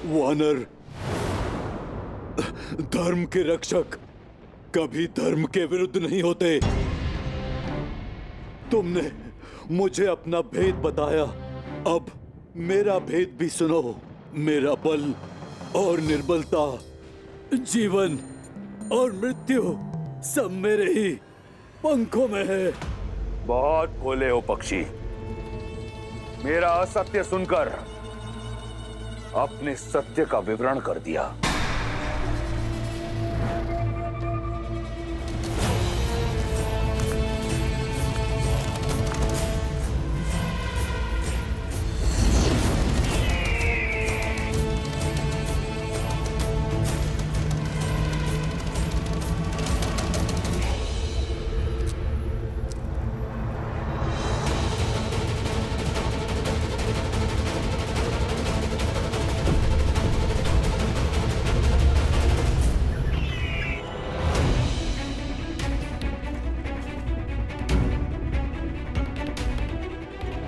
वानर धर्म के रक्षक कभी धर्म के विरुद्ध नहीं होते। तुमने मुझे अपना भेद बताया, अब मेरा भेद भी सुनो। मेरा बल और निर्बलता, जीवन और मृत्यु सब मेरे ही पंखों में है। बहुत भोले हो पक्षी। मेरा असत्य सुनकर अपने सत्य का विवरण कर दिया।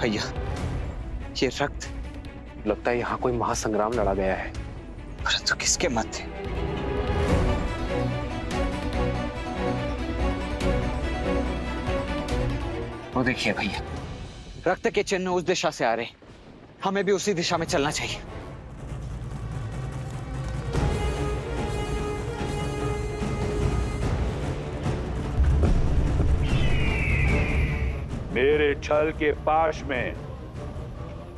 भैया, ये रक्त लगता है यहाँ कोई महासंग्राम लड़ा गया है, परंतु किसके मध्य? वो देखिए भैया, रक्त के चिन्ह उस दिशा से आ रहे, हमें भी उसी दिशा में चलना चाहिए। मेरे छल के पाश में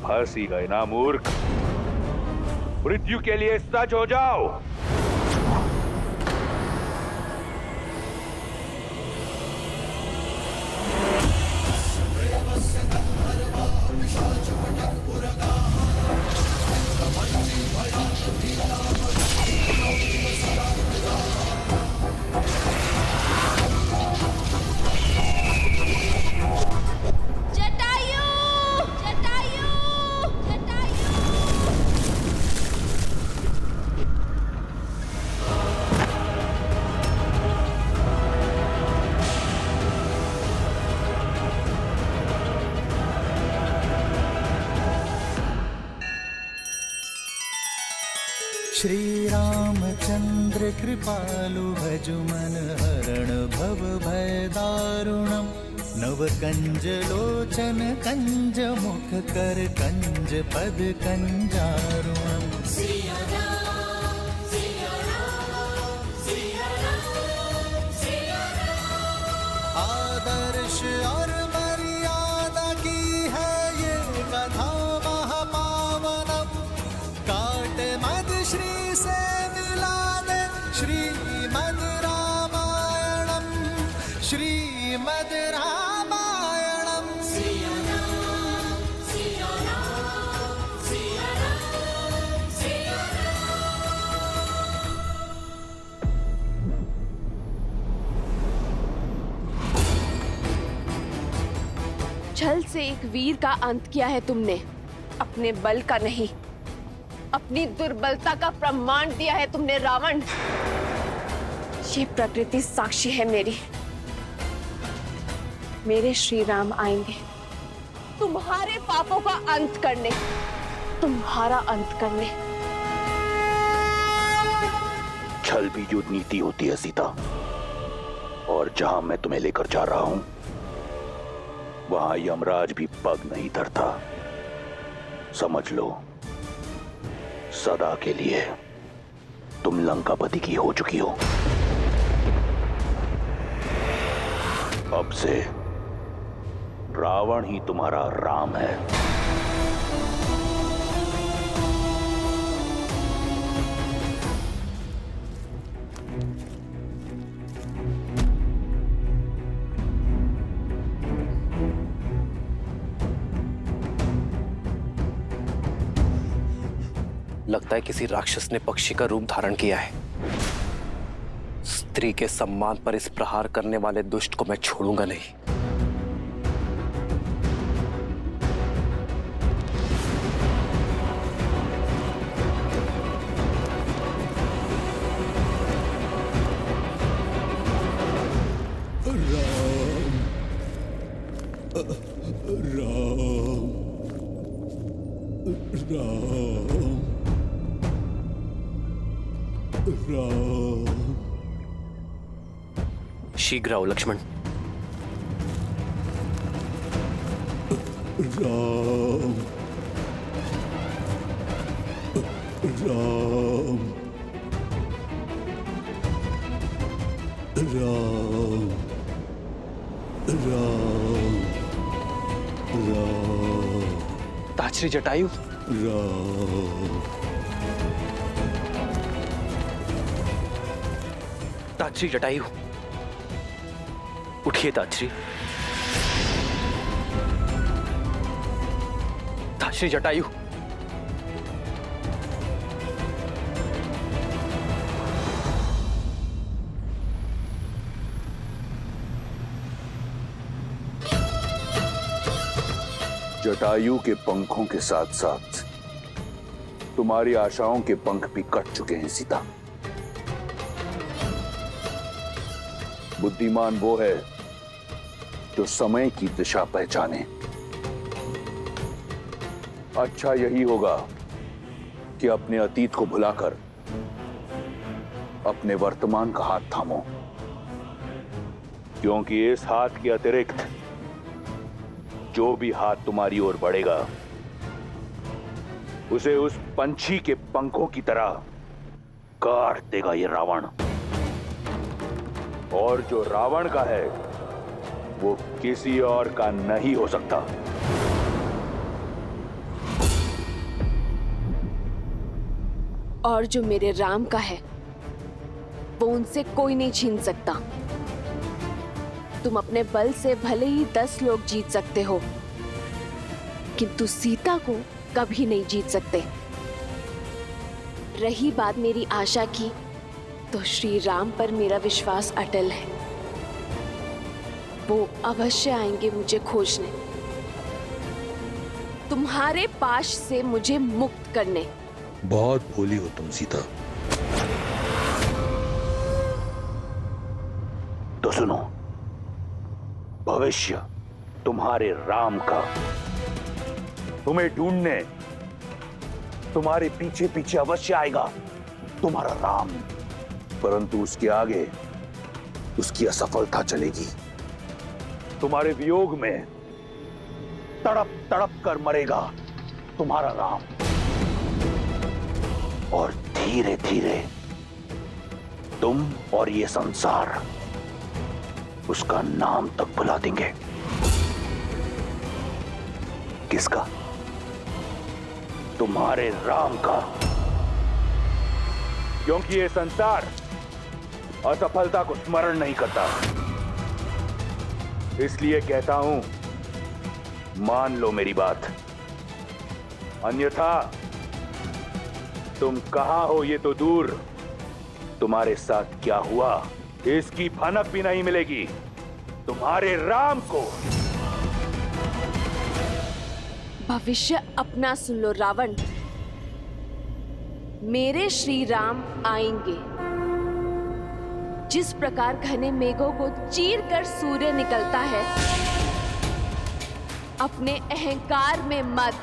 फंस ही गए ना मूर्ख। मृत्यु के लिए सच हो जाओ। श्री रामचंद्र कृपालु भजु मन हरण भव भय दारुणम। नव कंज लोचन कंज मुख कर कंज पद कंजारुणम। आदर्श और मर्यादा की है ये कथा महापावनम। काट मद श्री से मिला दे श्रीमद रामायणम। श्रीमद रामायणम। छल से एक वीर का अंत किया है तुमने, अपने बल का नहीं, अपनी दुर्बलता का प्रमाण दिया है तुमने रावण। ये प्रकृति साक्षी है मेरी। मेरे श्री राम आएंगे तुम्हारे पापों का अंत करने, तुम्हारा अंत करने। छल भी युद्ध नीति होती है सीता, और जहां मैं तुम्हें लेकर जा रहा हूं वहां यमराज भी पग नहीं धरता। समझ लो, सदा के लिए तुम लंकापति की हो चुकी हो। अब से रावण ही तुम्हारा राम है। लगता है किसी राक्षस ने पक्षी का रूप धारण किया है। स्त्री के सम्मान पर इस प्रहार करने वाले दुष्ट को मैं छोड़ूंगा नहीं। राम राम शीघ्र आओ लक्ष्मण। राम राम राम राम राम ताचरी जटायु, राम ताचरी जटायु, उठिए ताचरी। ताचरी जटायु, जटायु के पंखों के साथ साथ तुम्हारी आशाओं के पंख भी कट चुके हैं सीता। बुद्धिमान वो है जो समय की दिशा पहचाने। अच्छा यही होगा कि अपने अतीत को भुलाकर अपने वर्तमान का हाथ थामो, क्योंकि इस हाथ के अतिरिक्त जो भी हाथ तुम्हारी ओर बढ़ेगा उसे उस पंछी के पंखों की तरह काट देगा ये रावण। और जो रावण का है वो किसी और का नहीं हो सकता। और जो मेरे राम का है वो उनसे कोई नहीं छीन सकता। तुम अपने बल से भले ही 10 लोग जीत सकते हो, किंतु सीता को कभी नहीं जीत सकते। रही बात मेरी आशा की, तो श्री राम पर मेरा विश्वास अटल है। वो अवश्य आएंगे मुझे खोजने, तुम्हारे पाश से मुझे मुक्त करने। बहुत भोली हो तुम सीता। तो सुनो, भविष्य तुम्हारे राम का तुम्हें ढूंढने तुम्हारे पीछे पीछे अवश्य आएगा, तुम्हारा राम। परंतु उसके आगे उसकी असफलता चलेगी। तुम्हारे वियोग में तड़प तड़प कर मरेगा तुम्हारा राम, और धीरे धीरे तुम और ये संसार उसका नाम तक भुला देंगे। किसका? तुम्हारे राम का। क्योंकि ये संसार असफलता को स्मरण नहीं करता। इसलिए कहता हूं, मान लो मेरी बात, अन्यथा तुम कहां हो ये तो दूर, तुम्हारे साथ क्या हुआ इसकी भनक भी नहीं मिलेगी तुम्हारे राम को। भविष्य अपना सुन लो रावण। मेरे श्री राम आएंगे। जिस प्रकार घने मेघों को चीर कर सूर्य निकलता है, अपने अहंकार में मत,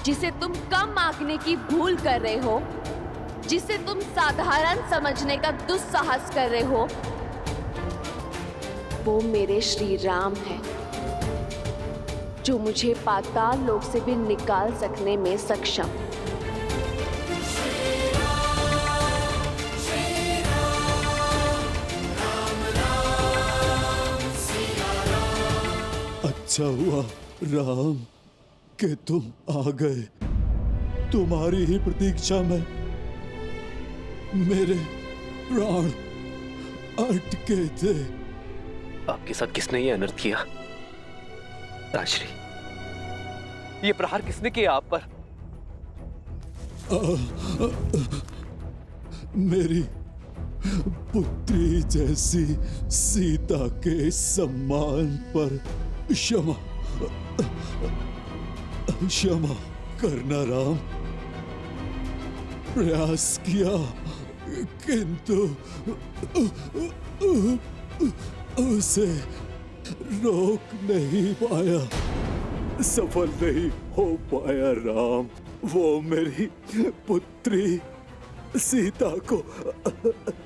जिसे तुम कम आंकने की भूल कर रहे हो, जिसे तुम साधारण समझने का दुस्साहस कर रहे हो, वो मेरे श्री राम है, जो मुझे पाताल लोक से भी निकाल सकने में सक्षम। अच्छा हुआ राम कि तुम आ गए। तुम्हारी ही प्रतीक्षा में मेरे प्राण अटके थे। आपके साथ किसने ये अनर्थ किया? ताचरी, ये प्रहार किसने किया आप पर? मेरी पुत्री जैसी सीता के सम्मान पर क्षमा क्षमा करना राम। प्रयास किया किंतु उसे रोक नहीं पाया, सफल नहीं हो पाया राम। वो मेरी पुत्री सीता को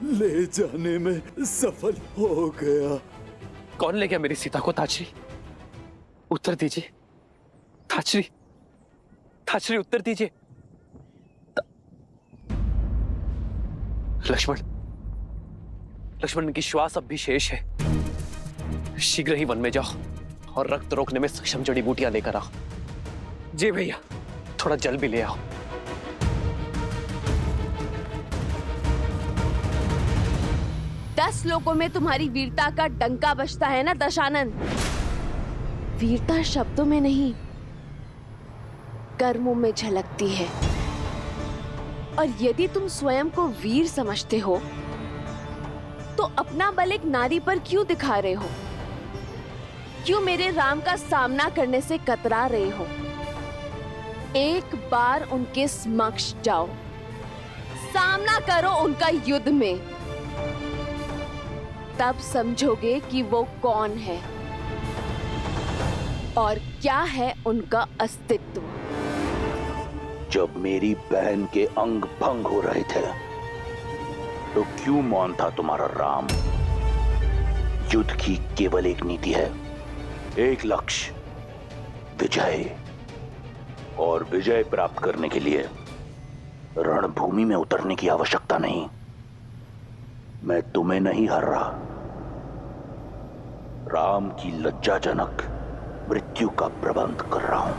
ले जाने में सफल हो गया। कौन ले गया मेरी सीता को? ताजरी, उत्तर दीजिए। ताजरी, ताजरी, उत्तर दीजिए। लक्ष्मण, लक्ष्मण की श्वास अब भी शेष है। शीघ्र ही वन में जाओ और रक्त रोकने में सक्षम जड़ी बूटियां लेकर आओ। जी भैया, थोड़ा जल भी ले आओ। दस लोगों में तुम्हारी वीरता का डंका बजता है ना दशानन? वीरता शब्दों में नहीं, कर्मों में झलकती है। और यदि तुम स्वयं को वीर समझते हो तो अपना बल एक नारी पर क्यों दिखा रहे हो? क्यों मेरे राम का सामना करने से कतरा रहे हो? एक बार उनके समक्ष जाओ, सामना करो उनका युद्ध में, तब समझोगे कि वो कौन है और क्या है उनका अस्तित्व। जब मेरी बहन के अंग भंग हो रहे थे तो क्यों मौन था तुम्हारा राम? युद्ध की केवल एक नीति है, एक लक्ष्य, विजय। और विजय प्राप्त करने के लिए रणभूमि में उतरने की आवश्यकता नहीं। मैं तुम्हें नहीं हर रहा, राम की लज्जाजनक मृत्यु का प्रबंध कर रहा हूं।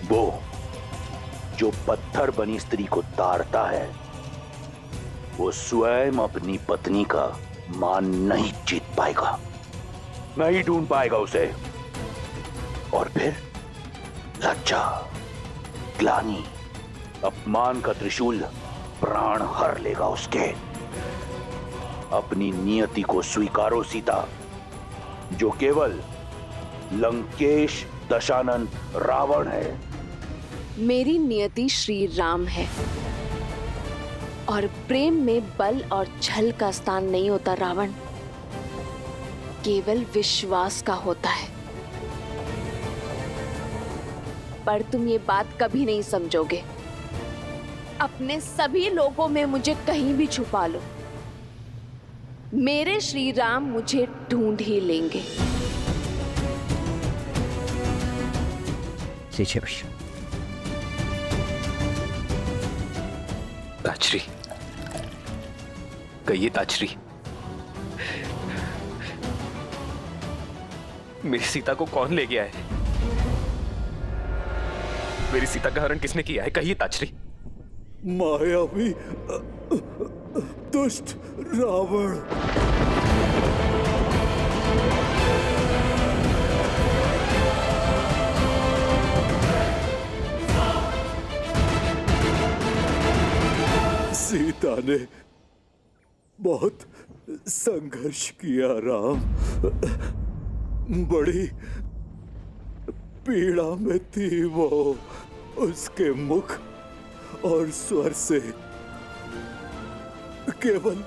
वो जो पत्थर बनी स्त्री को ताड़ता है, वो स्वयं अपनी पत्नी का मान नहीं जीत पाएगा, नहीं ढूंढ पाएगा उसे। और फिर लज्जा, ग्लानि, अपमान का त्रिशूल प्राण हर लेगा उसके। अपनी नियति को स्वीकारो सीता, जो केवल लंकेश दशानन रावण है। मेरी नियति श्री राम है और प्रेम में बल और छल का स्थान नहीं होता रावण, केवल विश्वास का होता है। पर तुम ये बात कभी नहीं समझोगे। अपने सभी लोगों में मुझे कहीं भी छुपा लो, मेरे श्री राम मुझे ढूंढ ही लेंगे। ताजरी, कहिए ताजरी, मेरी सीता को कौन ले गया है? मेरी सीता का हरण किसने किया है? कहिए ताजरी। मायावी दुष्ट रावण। सीता ने बहुत संघर्ष किया राम, बड़ी पीड़ा में थी वो। उसके मुख और स्वर से केवल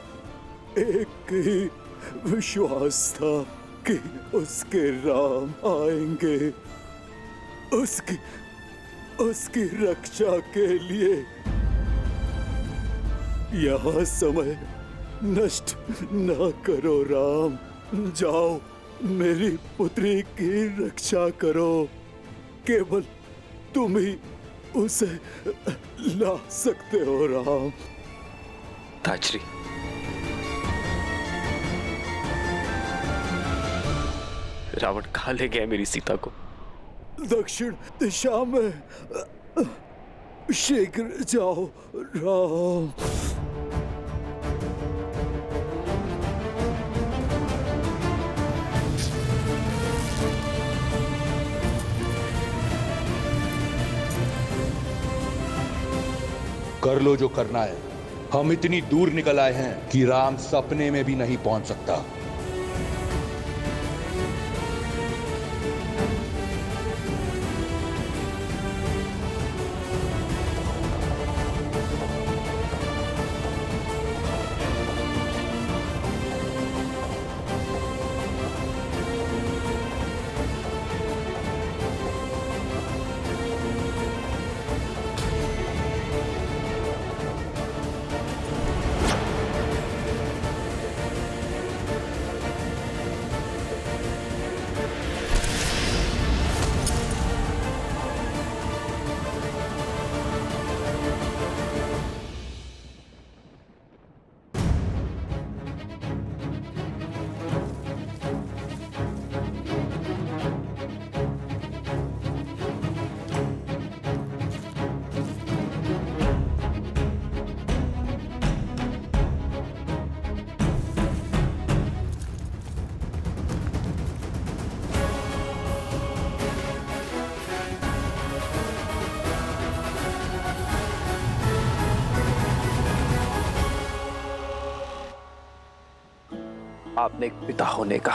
एक ही विश्वास था कि उसके राम आएंगे, उसकी रक्षा के लिए। यहाँ समय नष्ट ना करो राम, जाओ मेरी पुत्री की रक्षा करो। केवल तुम ही उसे ला सकते हो राम। ताजरी, रावण कहाँ ले गया मेरी सीता को? दक्षिण दिशा में, शीघ्र जाओ राम। कर लो जो करना है। हम इतनी दूर निकल आए हैं कि राम सपने में भी नहीं पहुंच सकता। आपने एक पिता होने का,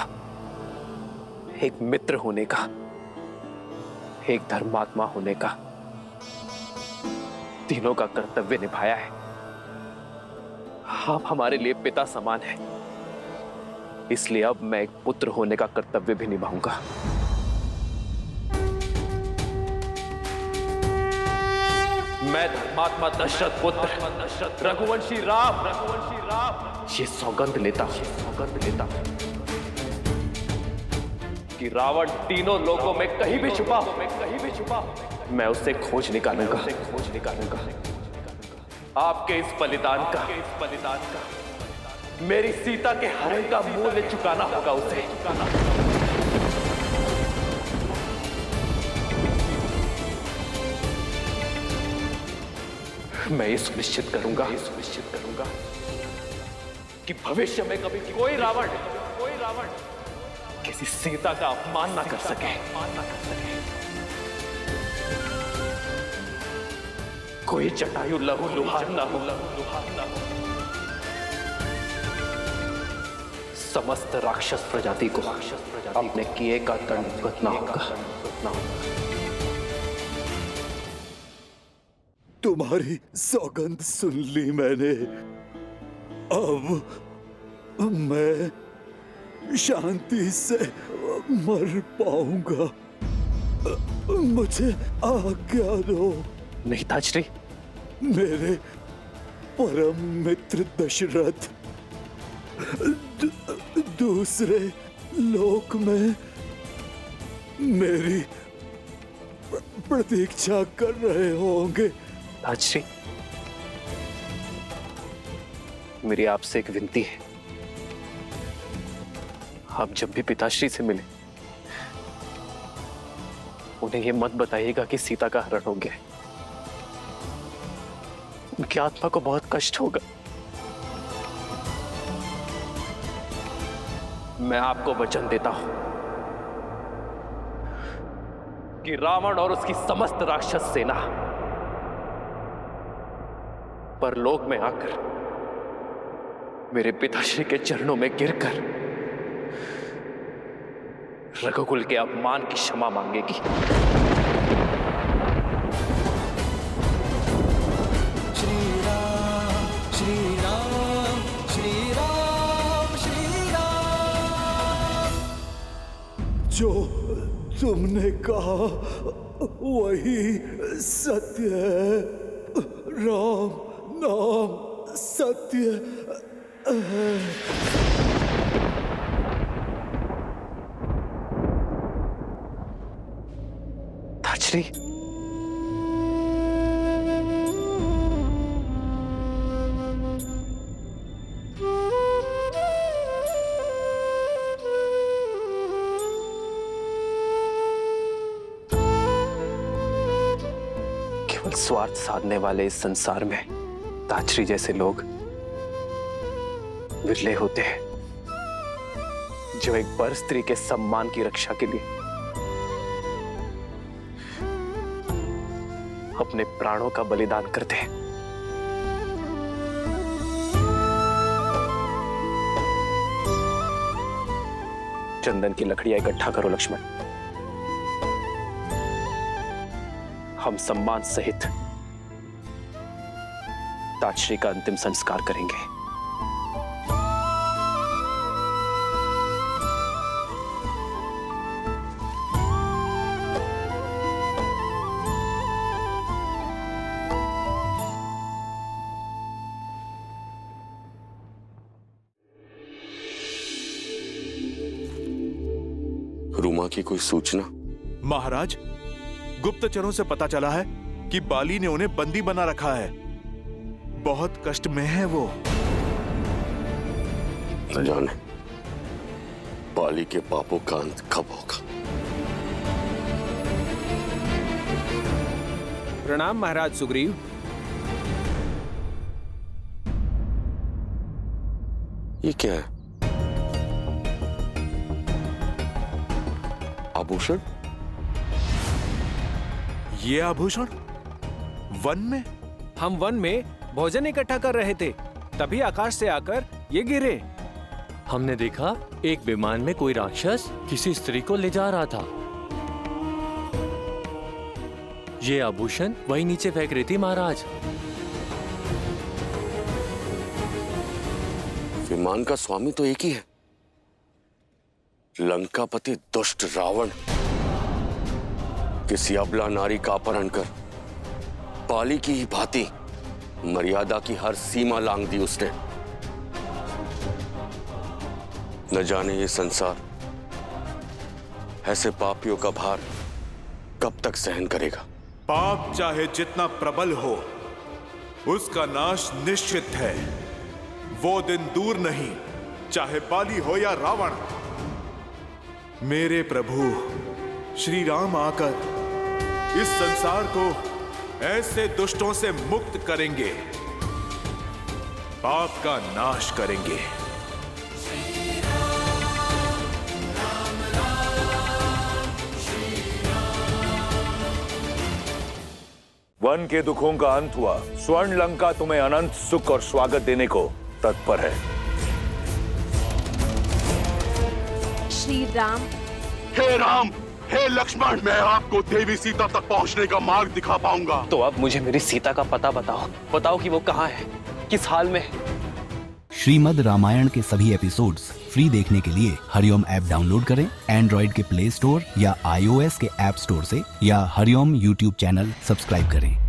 एक मित्र होने का, एक धर्मात्मा होने का, तीनों का कर्तव्य निभाया है। आप हमारे लिए पिता समान हैं, इसलिए अब मैं एक पुत्र होने का कर्तव्य भी निभाऊंगा। मैं धर्मात्मा दशरथ पुत्र रघुवंशी राम ये सौगंध लेता हूं कि रावण तीनों लोगों में कहीं भी छुपा हो, मैं उससे खोज निकालूंगा। आपके इस बलिदान का मेरी सीता के हरण का मूल्य चुकाना होगा उसे। मैं ये सुनिश्चित करूंगा कि भविष्य में कभी कोई रावण किसी सीता का अपमान ना कर सके। कोई जटायु लहू लुहार ना हो। समस्त राक्षस प्रजाति को अपने किए का दंड भुगतना होगा। तुम्हारी सौगंध सुन ली मैंने। अब मैं शांति से मर पाऊंगा। मुझे आज्ञा दो। नहीं ताजश्री, मेरे परम मित्र दशरथ दूसरे लोक में मेरी प्रतीक्षा कर रहे होंगे। ताजश्री, मेरी आपसे एक विनती है। आप जब भी पिताश्री से मिले उन्हें यह मत बताइएगा कि सीता का हरण हो गया। उनकी आत्मा को बहुत कष्ट होगा। मैं आपको वचन देता हूं कि रावण और उसकी समस्त राक्षस सेना परलोक में आकर मेरे पिताश्री के चरणों में गिरकर रघुकुल के अपमान की क्षमा मांगेगी। श्री राम श्री राम श्री राम श्री राम। जो तुमने कहा वही सत्य है। राम नाम सत्य है। ताजश्री, केवल स्वार्थ साधने वाले इस संसार में ताजश्री जैसे लोग विरले होते हैं, जो एक पर स्त्री के सम्मान की रक्षा के लिए अपने प्राणों का बलिदान करते हैं। चंदन की लकड़ियां इकट्ठा करो लक्ष्मण। हम सम्मान सहित ताजश्री का अंतिम संस्कार करेंगे। रूमा की कोई सूचना? महाराज, गुप्तचरों से पता चला है कि बाली ने उन्हें बंदी बना रखा है। बहुत कष्ट में है वो। न जाने बाली के पापों का अंत कब होगा। प्रणाम महाराज सुग्रीव। ये क्या है? आभूषण? ये आभूषण वन में? हम वन में भोजन इकट्ठा कर रहे थे, तभी आकाश से आकर ये गिरे। हमने देखा एक विमान में कोई राक्षस किसी स्त्री को ले जा रहा था। ये आभूषण वही नीचे फेंक रही थी महाराज। विमान का स्वामी तो एक ही है, लंकापति दुष्ट रावण। किसी अबला नारी का अपहरण कर पाली की ही भांति मर्यादा की हर सीमा लांघ दी उसने। न जाने ये संसार ऐसे पापियों का भार कब तक सहन करेगा। पाप चाहे जितना प्रबल हो, उसका नाश निश्चित है। वो दिन दूर नहीं, चाहे पाली हो या रावण। मेरे प्रभु श्री राम आकर इस संसार को ऐसे दुष्टों से मुक्त करेंगे, पाप का नाश करेंगे। वन के दुखों का अंत हुआ। स्वर्ण लंका तुम्हें अनंत सुख और स्वागत देने को तत्पर है। श्री राम, हे राम, हे लक्ष्मण, मैं आपको देवी सीता तक पहुंचने का मार्ग दिखा पाऊंगा। तो अब मुझे मेरी सीता का पता बताओ, बताओ कि वो कहाँ है, किस हाल में है। श्रीमद् रामायण के सभी एपिसोड्स फ्री देखने के लिए हरिओम ऐप डाउनलोड करें एंड्रॉइड के प्ले स्टोर या iOS के ऐप स्टोर से, या हरिओम यूट्यूब चैनल सब्सक्राइब करें।